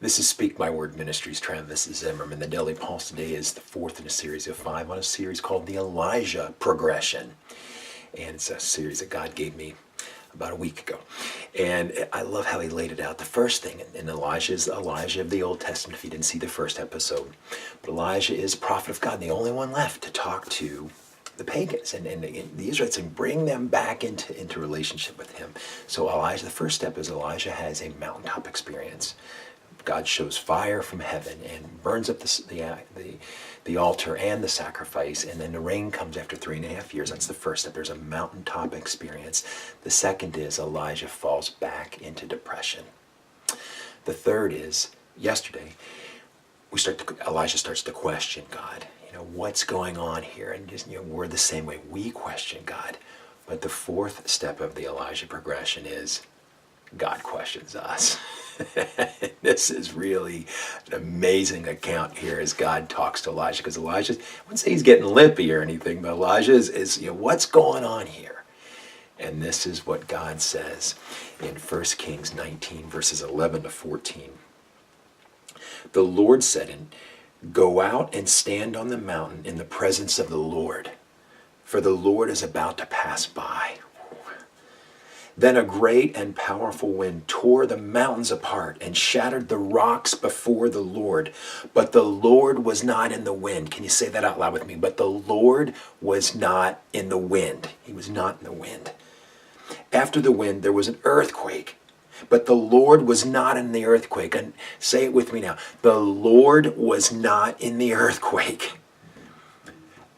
This is Speak My Word Ministries, Travis Zimmerman. The Daily Pulse today is the fourth in a series of 5 on a series called the Eiljah Progression. And it's a series that God gave me about a week ago. And I love how he laid it out. The first thing in Elijah is Elijah of the Old Testament, if you didn't see the first episode. But Elijah is a prophet of God, the only one left to talk to the pagans and the Israelites and bring them back into relationship with him. So Elijah, the first step is Elijah has a mountaintop experience. God shows fire from heaven and burns up the altar and the sacrifice, and then the rain comes after 3.5 years. That's the first step. There's a mountaintop experience. The second is Elijah falls back into depression. The third is, yesterday, Elijah starts to question God. What's going on here? And just, we're the same way. We question God. But the fourth step of the Eiljah progression is God questions us. This is really an amazing account here as God talks to Elijah, because Elijah, I wouldn't say he's getting lippy or anything, but Elijah is what's going on here? And this is what God says in 1 Kings 19, verses 11 to 14. The Lord said, "Go out and stand on the mountain in the presence of the Lord, for the Lord is about to pass by." Then a great and powerful wind tore the mountains apart and shattered the rocks before the Lord. But the Lord was not in the wind. Can you say that out loud with me? But the Lord was not in the wind. He was not in the wind. After the wind, there was an earthquake. But the Lord was not in the earthquake. And say it with me now. The Lord was not in the earthquake.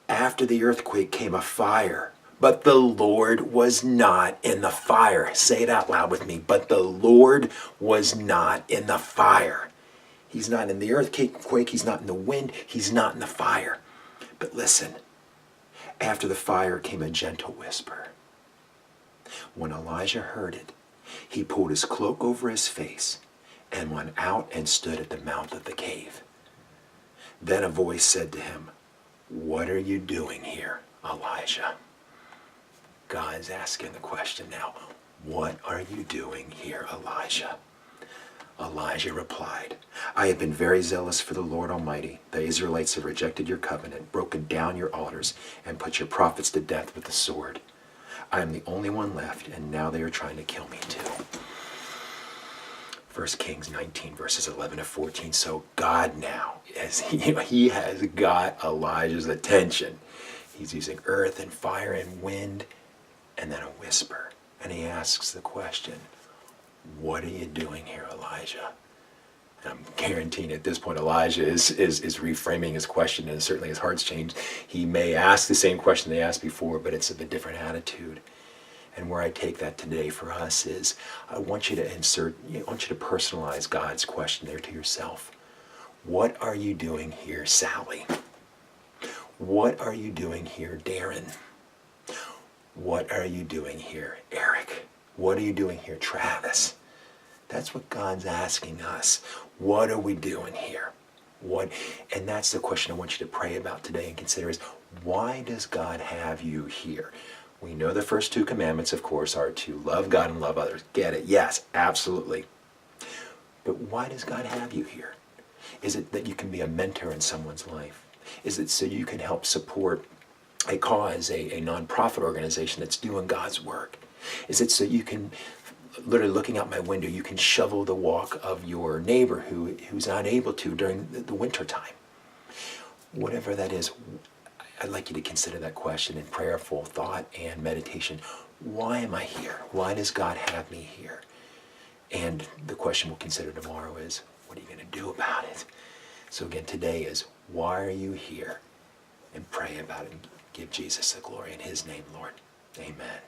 After the earthquake came a fire. But the Lord was not in the fire. Say it out loud with me. But the Lord was not in the fire. He's not in the earthquake. He's not in the wind. He's not in the fire. But listen, after the fire came a gentle whisper. When Elijah heard it, he pulled his cloak over his face and went out and stood at the mouth of the cave. Then a voice said to him, "What are you doing here, Elijah?" God's asking the question now, what are you doing here, Elijah? Elijah replied, "I have been very zealous for the Lord Almighty. The Israelites have rejected your covenant, broken down your altars, and put your prophets to death with the sword. I am the only one left, and now they are trying to kill me too." 1 Kings 19, verses 11 to 14. So God now, as he has got Elijah's attention. He's using earth and fire and wind, and then a whisper. And he asks the question, "What are you doing here, Elijah?" And I'm guaranteeing at this point Elijah is reframing his question, and certainly his heart's changed. He may ask the same question they asked before, but it's of a different attitude. And where I take that today for us is, I want you to personalize God's question there to yourself. What are you doing here, Sally? What are you doing here, Darren? What are you doing here, Eric? What are you doing here, Travis? That's what God's asking us. What are we doing here? And that's the question I want you to pray about today and consider is, why does God have you here? We know the first 2 commandments, of course, are to love God and love others. Get it? Yes, absolutely. But why does God have you here? Is it that you can be a mentor in someone's life? Is it so you can help support a cause, a nonprofit organization that's doing God's work? Is it so you can, literally looking out my window, you can shovel the walk of your neighbor who's not able to during the winter time? Whatever that is, I'd like you to consider that question in prayerful thought and meditation. Why am I here? Why does God have me here? And the question we'll consider tomorrow is, what are you going to do about it? So again, today is, why are you here? And pray about it and give Jesus the glory in his name, Lord. Amen.